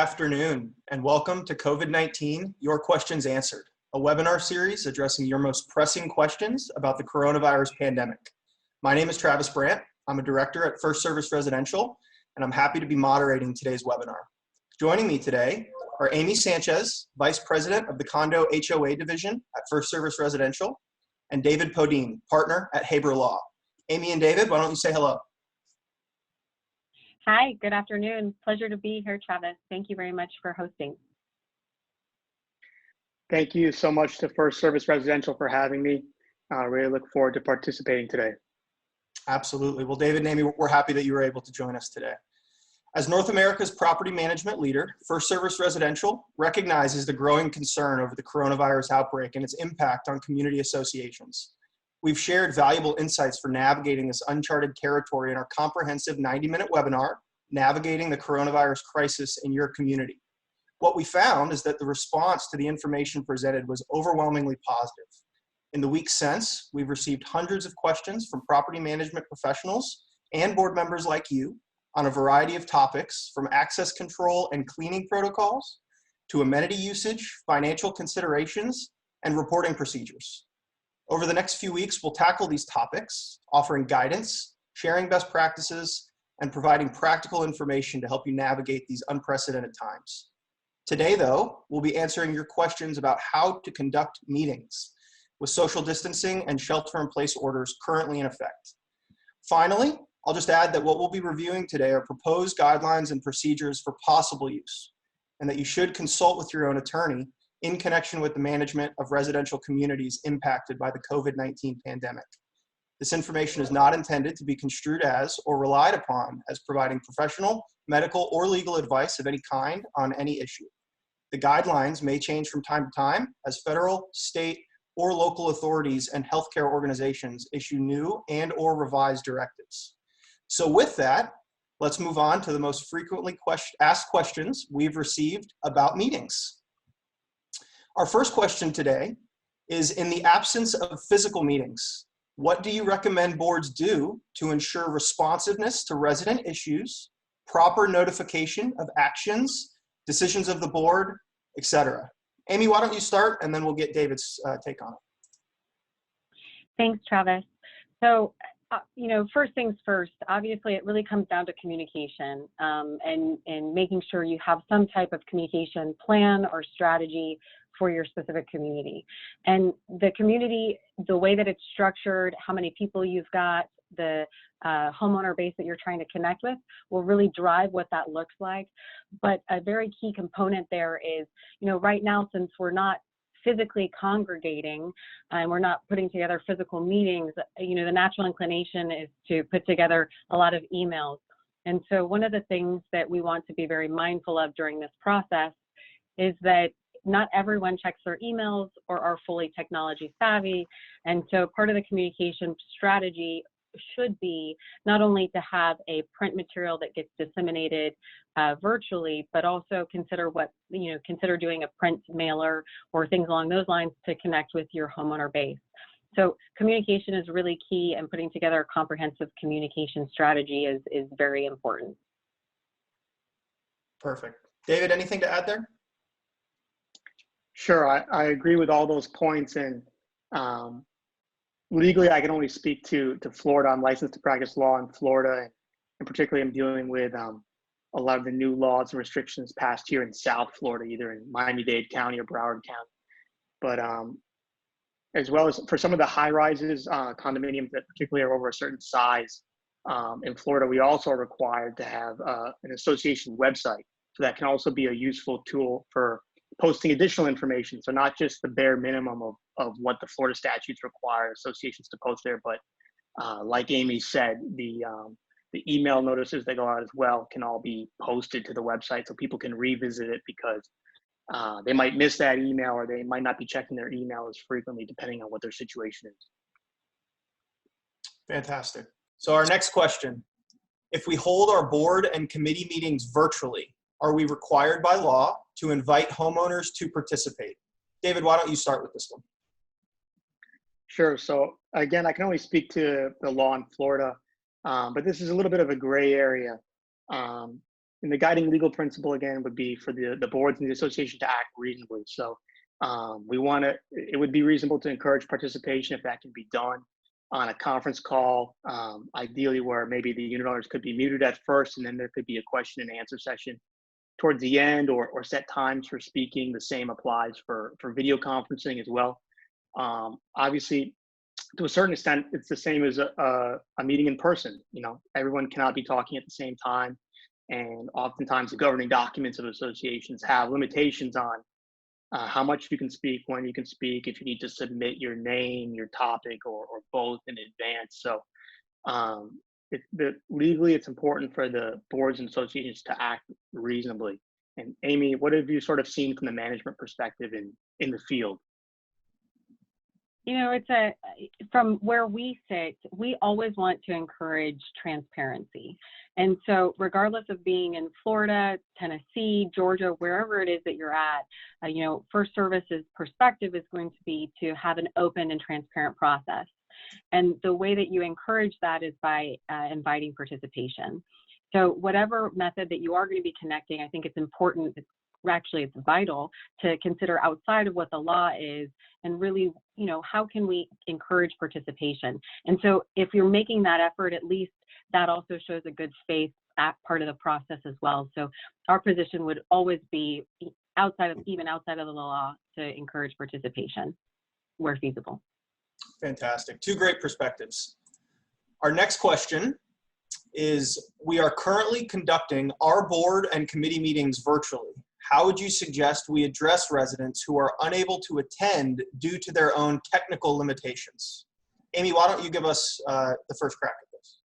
afternoon, and welcome to COVID-19, Your Questions Answered, a webinar series addressing your most pressing questions about the coronavirus pandemic. My name is Travis Brandt. I'm a director at FirstService Residential, and I'm happy to be moderating today's webinar. Joining me today are Amy Sanchez, Vice President of the Condo HOA Division at FirstService Residential, and David Podine, Partner at Haber Law. Amy and David, why don't you say hello? Hi, good afternoon. Pleasure to be here, Travis. Thank you very much for hosting. Thank you so much to FirstService Residential for having me. I really look forward to participating today. Absolutely. Well, David and Amy, we're happy that you were able to join us today. As North America's property management leader, FirstService Residential recognizes the growing concern over the coronavirus outbreak and its impact on community associations. We've shared valuable insights for navigating this uncharted territory in our comprehensive 90-minute webinar, Navigating the Coronavirus Crisis in Your Community. What we found is that the response to the information presented was overwhelmingly positive. In the weeks since, we've received hundreds of questions from property management professionals and board members like you on a variety of topics, from access control and cleaning protocols to amenity usage, financial considerations, and reporting procedures. Over the next few weeks, we'll tackle these topics, offering guidance, sharing best practices, and providing practical information to help you navigate these unprecedented times. Today, though, we'll be answering your questions about how to conduct meetings with social distancing and shelter-in-place orders currently in effect. Finally, I'll just add that what we'll be reviewing today are proposed guidelines and procedures for possible use, and that you should consult with your own attorney in connection with the management of residential communities impacted by the COVID-19 pandemic. This information is not intended to be construed as or relied upon as providing professional, medical, or legal advice of any kind on any issue. The guidelines may change from time to time as federal, state, or local authorities and healthcare organizations issue new and or revised directives. So with that, let's move on to the most frequently asked questions we've received about meetings. Our first question today is, in the absence of physical meetings, what do you recommend boards do to ensure responsiveness to resident issues, proper notification of actions, decisions of the board, etc.? Amy, why don't you start, and then we'll get David's take on it. Thanks, Travis. So, first things first, obviously it really comes down to communication and making sure you have some type of communication plan or strategy for your specific community. And the community, the way that it's structured, how many people you've got, the homeowner base that you're trying to connect with will really drive what that looks like. But a very key component there is, right now, since we're not physically congregating and we're not putting together physical meetings, the natural inclination is to put together a lot of emails. And so one of the things that we want to be very mindful of during this process is that not everyone checks their emails or are fully technology savvy. And so part of the communication strategy should be not only to have a print material that gets disseminated virtually, but also consider doing a print mailer or things along those lines to connect with your homeowner base. So communication is really key, and putting together a comprehensive communication strategy is very important. Perfect. David, anything to add there? Sure, I agree with all those points, and legally I can only speak to Florida. I'm licensed to practice law in Florida, and particularly I'm dealing with a lot of the new laws and restrictions passed here in South Florida, either in Miami-Dade County or Broward County. But as well as for some of the high-rises, condominiums that particularly are over a certain size, in Florida, we also are required to have an association website. So that can also be a useful tool for posting additional information. So not just the bare minimum of what the Florida statutes require associations to post there, but like Amy said, the email notices that go out as well can all be posted to the website so people can revisit it, because they might miss that email, or they might not be checking their email as frequently depending on what their situation is. Fantastic. So our next question: if we hold our board and committee meetings virtually, are we required by law to invite homeowners to participate? David, why don't you start with this one? Sure. So again, I can only speak to the law in Florida, but this is a little bit of a gray area. and the guiding legal principle again would be for the boards and the association to act reasonably. So it would be reasonable to encourage participation if that can be done on a conference call, ideally where maybe the unit owners could be muted at first, and then there could be a question and answer session towards the end, or set times for speaking. The same applies for video conferencing as well. Obviously, to a certain extent, it's the same as a meeting in person. You know, everyone cannot be talking at the same time. And oftentimes the governing documents of associations have limitations on how much you can speak, when you can speak, if you need to submit your name, your topic, or both in advance. So legally, it's important for the boards and associations to act reasonably. And Amy, what have you sort of seen from the management perspective in the field? You know, from where we sit, we always want to encourage transparency. And so regardless of being in Florida, Tennessee, Georgia, wherever it is that you're at, you know, FirstService's perspective is going to be to have an open and transparent process. And the way that you encourage that is by inviting participation. So whatever method that you are going to be connecting, I think it's important, it's vital to consider outside of what the law is, and really, you know, how can we encourage participation? And so if you're making that effort, at least that also shows a good faith part of the process as well. So our position would always be outside of the law to encourage participation where feasible. Fantastic. Two great perspectives. Our next question is, we are currently conducting our board and committee meetings virtually. How would you suggest we address residents who are unable to attend due to their own technical limitations? Amy, why don't you give us the first crack at this?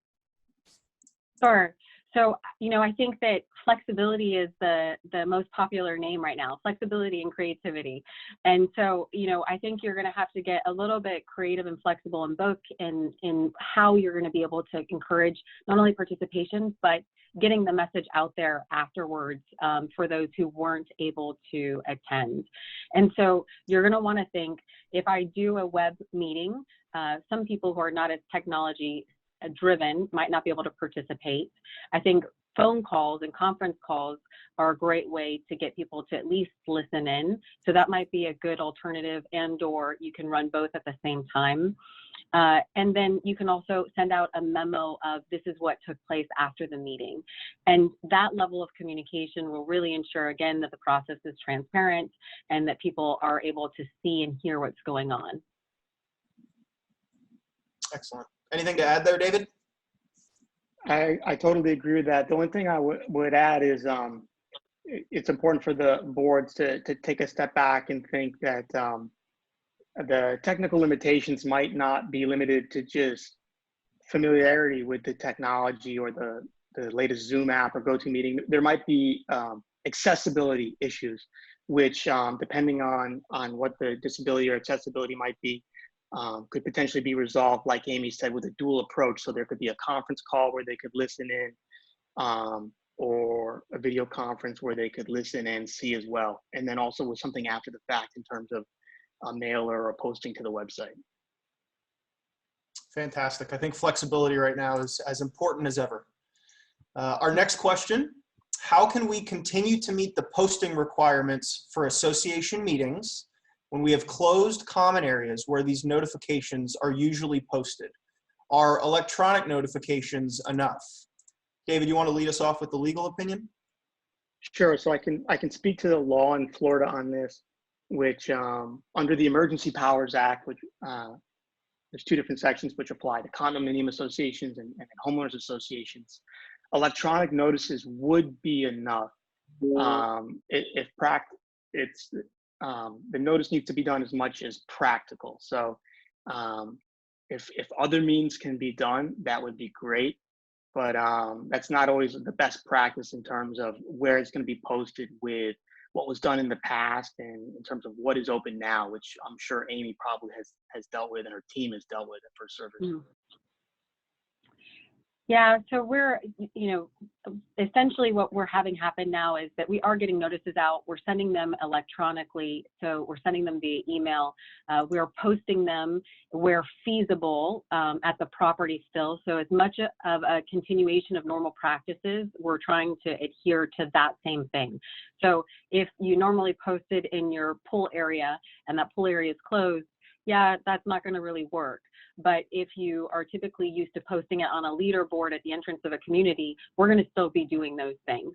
Sure. So, you know, I think that flexibility is the most popular name right now, flexibility and creativity. And so, you know, I think you're going to have to get a little bit creative and flexible in both in how you're going to be able to encourage not only participation, but getting the message out there afterwards for those who weren't able to attend. And so you're going to want to think, if I do a web meeting, some people who are not as technology driven might not be able to participate. I think phone calls and conference calls are a great way to get people to at least listen in. So that might be a good alternative, and/or you can run both at the same time. And then you can also send out a memo of this is what took place after the meeting. And that level of communication will really ensure, again, that the process is transparent and that people are able to see and hear what's going on. Excellent. Anything to add there, David? I totally agree with that. The only thing I would add is it's important for the boards to take a step back and think that the technical limitations might not be limited to just familiarity with the technology or the latest Zoom app or GoToMeeting. There might be accessibility issues, which depending on what the disability or accessibility might be, could potentially be resolved, like Amy said, with a dual approach. So there could be a conference call where they could listen in, or a video conference where they could listen and see as well. And then also with something after the fact in terms of a mailer or posting to the website. Fantastic. I think flexibility right now is as important as ever. Our next question: how can we continue to meet the posting requirements for association meetings when we have closed common areas where these notifications are usually posted? Are electronic notifications enough? David, you want to lead us off with the legal opinion? Sure. So I can speak to the law in Florida on this, which under the Emergency Powers Act, which there's two different sections which apply to condominium associations and homeowners associations. Electronic notices would be enough. The notice needs to be done as much as practical. So if other means can be done, that would be great. But that's not always the best practice in terms of where it's going to be posted with what was done in the past and in terms of what is open now, which I'm sure Amy probably has dealt with and her team has dealt with at FirstService. Yeah, so we're, essentially what we're having happen now is that we are getting notices out. We're sending them electronically. So we're sending them via email. We're posting them where feasible at the property still. So as much of a continuation of normal practices, we're trying to adhere to that same thing. So if you normally posted in your pool area and that pool area is closed, yeah, that's not going to really work. But if you are typically used to posting it on a leaderboard at the entrance of a community, we're going to still be doing those things.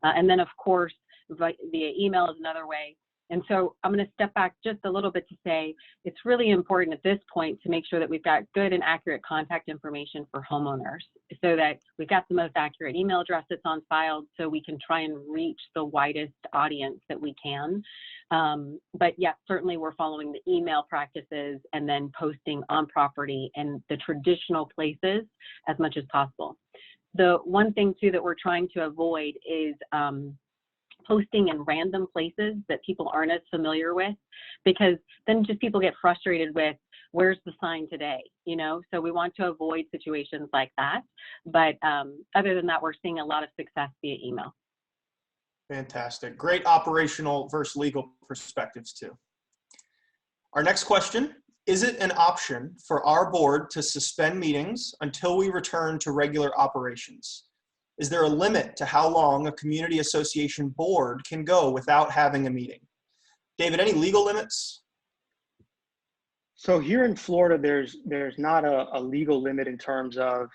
And then, of course, via email is another way. And so I'm going to step back just a little bit to say it's really important at this point to make sure that we've got good and accurate contact information for homeowners so that we've got the most accurate email address that's on file so we can try and reach the widest audience that we can. But yes, certainly we're following the email practices and then posting on property and the traditional places as much as possible. The one thing too that we're trying to avoid is posting in random places that people aren't as familiar with, because then just people get frustrated with, where's the sign today, So we want to avoid situations like that. But other than that, we're seeing a lot of success via email. Fantastic. Great operational versus legal perspectives too. Our next question, is it an option for our board to suspend meetings until we return to regular operations? Is there a limit to how long a community association board can go without having a meeting? David, any legal limits? So here in Florida, there's not a legal limit in terms of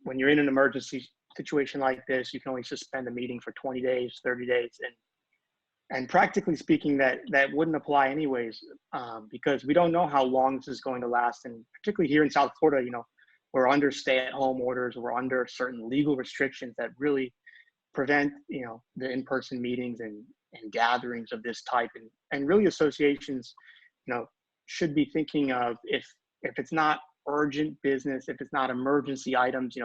when you're in an emergency situation like this, you can only suspend a meeting for 20 days, 30 days. And practically speaking, that wouldn't apply anyways, because we don't know how long this is going to last. And particularly here in South Florida, we're under stay-at-home orders, we're under certain legal restrictions that really prevent, the in-person meetings and gatherings of this type. And really associations, should be thinking of if it's not urgent business, if it's not emergency items,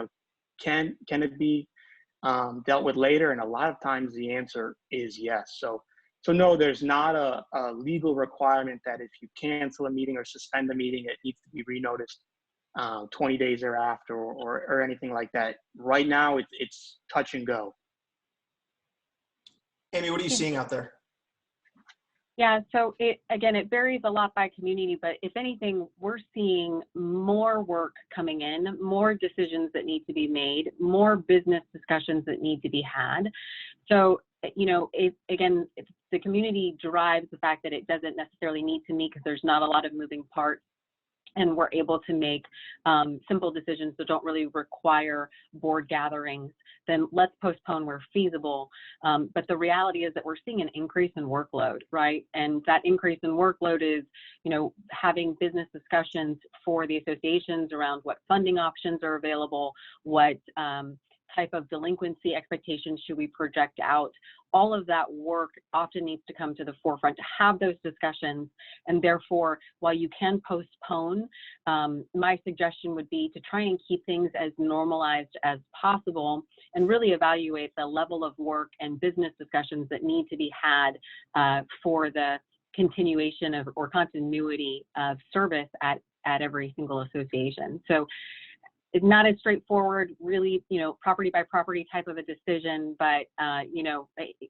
can it be dealt with later? And a lot of times the answer is yes. So no, there's not a legal requirement that if you cancel a meeting or suspend a meeting, it needs to be renoticed 20 days thereafter or anything like that. Right now, it's touch and go. Amy, what are you seeing out there? Yeah, so it varies a lot by community, but if anything, we're seeing more work coming in, more decisions that need to be made, more business discussions that need to be had. So, if the community drives the fact that it doesn't necessarily need to meet because there's not a lot of moving parts, and we're able to make simple decisions that don't really require board gatherings, then let's postpone where feasible. But the reality is that we're seeing an increase in workload, right? And that increase in workload is, having business discussions for the associations around what funding options are available, what type of delinquency expectations should we project out. All of that work often needs to come to the forefront to have those discussions. And therefore, while you can postpone, my suggestion would be to try and keep things as normalized as possible and really evaluate the level of work and business discussions that need to be had for the continuation of or continuity of service at every single association. So it's not as straightforward, really, property by property type of a decision, but,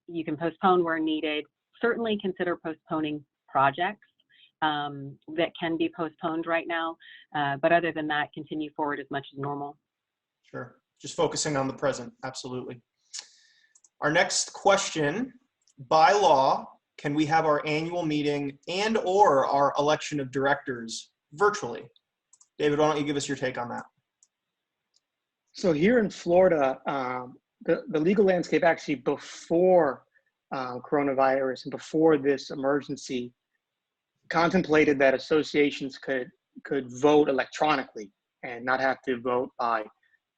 you can postpone where needed. Certainly consider postponing projects that can be postponed right now. But other than that, continue forward as much as normal. Sure. Just focusing on the present. Absolutely. Our next question, by law, can we have our annual meeting and or our election of directors virtually? David, why don't you give us your take on that? So here in Florida, the legal landscape actually before coronavirus and before this emergency contemplated that associations could vote electronically and not have to vote by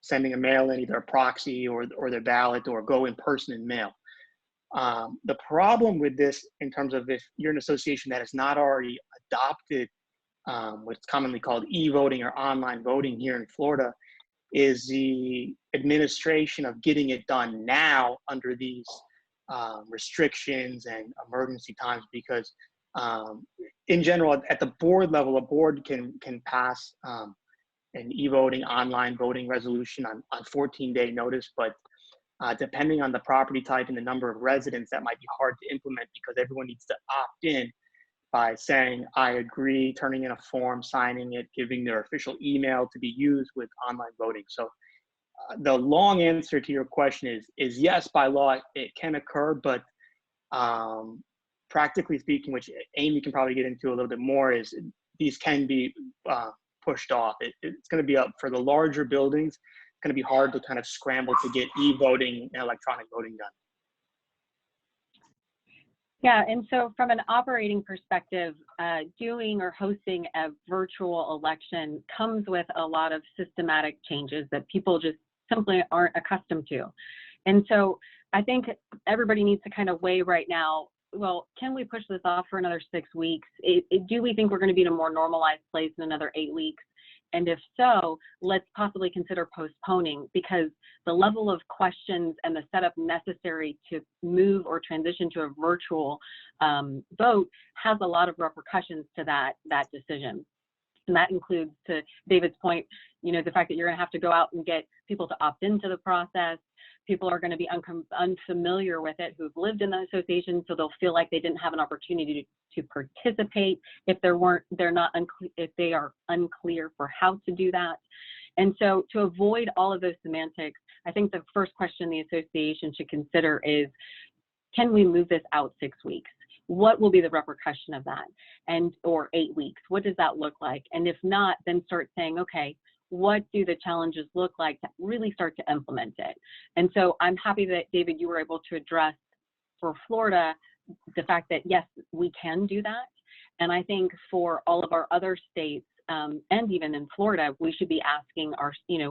sending a mail in, either a proxy or their ballot, or go in person and mail. The problem with this, in terms of if you're an association that has not already adopted what's commonly called e-voting or online voting here in Florida, is the administration of getting it done now under these restrictions and emergency times. Because in general, at the board level, a board can pass an e-voting online voting resolution on 14-day notice, but depending on the property type and the number of residents, that might be hard to implement because everyone needs to opt in by saying, I agree, turning in a form, signing it, giving their official email to be used with online voting. So the long answer to your question is yes, by law, it can occur, but practically speaking, which Amy can probably get into a little bit more, is these can be pushed off. It's going to be up for the larger buildings. It's going to be hard to kind of scramble to get e-voting and electronic voting done. Yeah, and so from an operating perspective, doing or hosting a virtual election comes with a lot of systematic changes that people just simply aren't accustomed to. And so I think everybody needs to kind of weigh right now, well, can we push this off for another 6 weeks? Do we think we're going to be in a more normalized place in another 8 weeks? And if so, let's possibly consider postponing, because the level of questions and the setup necessary to move or transition to a virtual vote has a lot of repercussions to that decision. And that includes, to David's point, the fact that you're going to have to go out and get people to opt into the process. People are going to be unfamiliar with it who've lived in the association, so they'll feel like they didn't have an opportunity to participate if if they are unclear for how to do that. And so to avoid all of those semantics, I think the first question the association should consider is, can we move this out 6 weeks? What will be the repercussion of that? Or 8 weeks, what does that look like? And if not, then start saying, okay, what do the challenges look like to really start to implement it? And so I'm happy that, David, you were able to address for Florida the fact that, yes, we can do that. And I think for all of our other states, and even in Florida, we should be asking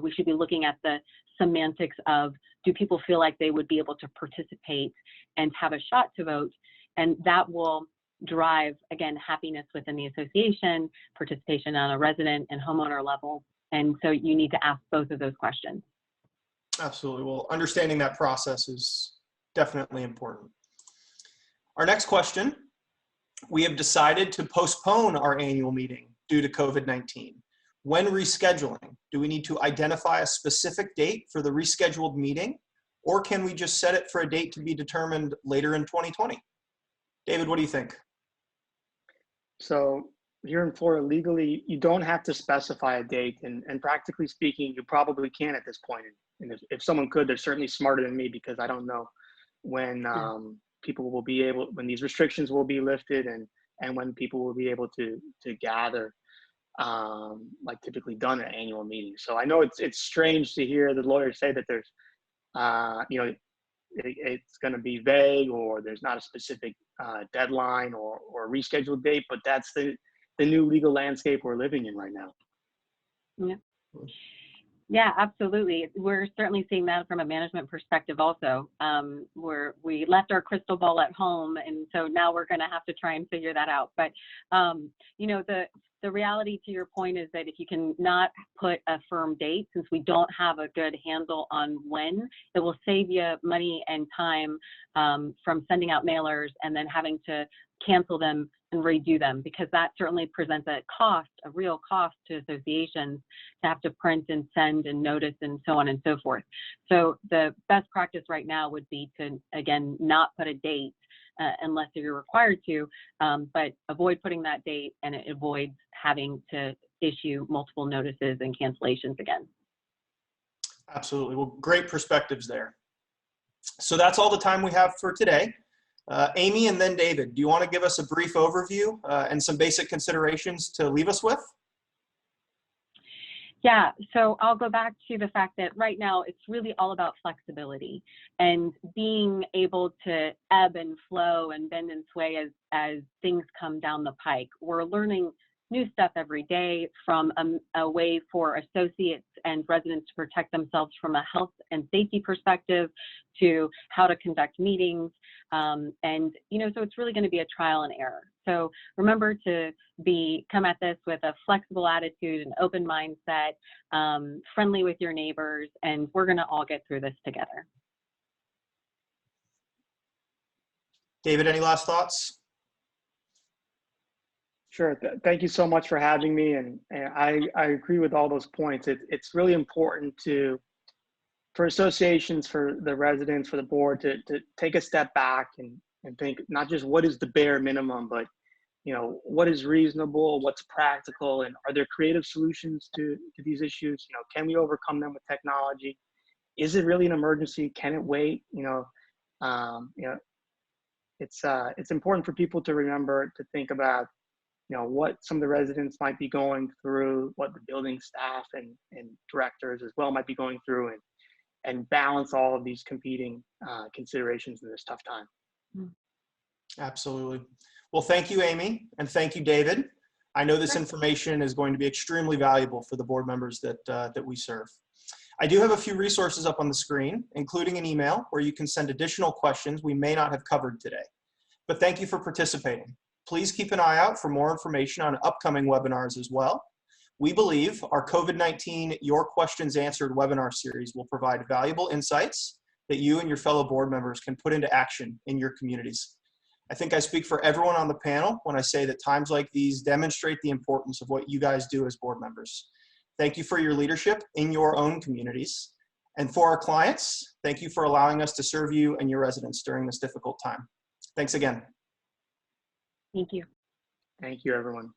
we should be looking at the semantics of, do people feel like they would be able to participate and have a shot to vote? And that will drive, again, happiness within the association, participation on a resident and homeowner level. And so you need to ask both of those questions. Absolutely. Well, understanding that process is definitely important. Our next question, we have decided to postpone our annual meeting due to COVID-19. When rescheduling, do we need to identify a specific date for the rescheduled meeting, or can we just set it for a date to be determined later in 2020? David, what do you think? So here in Florida, legally, you don't have to specify a date, and practically speaking, you probably can at this point. And if someone could, they're certainly smarter than me, because I don't know when people will be able, when these restrictions will be lifted, and when people will be able to gather, like typically done at annual meetings. So I know it's strange to hear the lawyers say that there's, it's going to be vague, or there's not a specific deadline or rescheduled date, but that's the new legal landscape we're living in right now. Yeah, absolutely. We're certainly seeing that from a management perspective also, where we left our crystal ball at home, and so now we're going to have to try and figure that out. But the reality, to your point, is that if you can not put a firm date, since we don't have a good handle on when, it will save you money and time from sending out mailers and then having to cancel them and redo them, because that certainly presents a real cost to associations to have to print and send and notice and so on and so forth. So the best practice right now would be to, again, not put a date unless you're required to, but avoid putting that date, and it avoids having to issue multiple notices and cancellations again. Absolutely. Well, great perspectives there. So that's all the time we have for today. Amy and then David, do you want to give us a brief overview and some basic considerations to leave us with? Yeah, so I'll go back to the fact that right now it's really all about flexibility and being able to ebb and flow and bend and sway as things come down the pike. We're learning new stuff every day, from a way for associates and residents to protect themselves from a health and safety perspective, to how to conduct meetings. So it's really going to be a trial and error. So remember to come at this with a flexible attitude, an open mindset, friendly with your neighbors, and we're going to all get through this together. David, any last thoughts? Sure. Thank you so much for having me. And I agree with all those points. It's really important for associations, for the residents, for the board to take a step back and think not just what is the bare minimum, but what is reasonable, what's practical, and are there creative solutions to these issues? Can we overcome them with technology? Is it really an emergency? Can it wait? It's important for people to remember to think about what some of the residents might be going through, what the building staff and directors as well might be going through, and balance all of these competing considerations in this tough time. Absolutely. Well, thank you, Amy, and thank you, David. I know this information is going to be extremely valuable for the board members that we serve. I do have a few resources up on the screen, including an email where you can send additional questions we may not have covered today. But thank you for participating. Please keep an eye out for more information on upcoming webinars as well. We believe our COVID-19 Your Questions Answered webinar series will provide valuable insights that you and your fellow board members can put into action in your communities. I think I speak for everyone on the panel when I say that times like these demonstrate the importance of what you guys do as board members. Thank you for your leadership in your own communities. And for our clients, thank you for allowing us to serve you and your residents during this difficult time. Thanks again. Thank you. Thank you, everyone.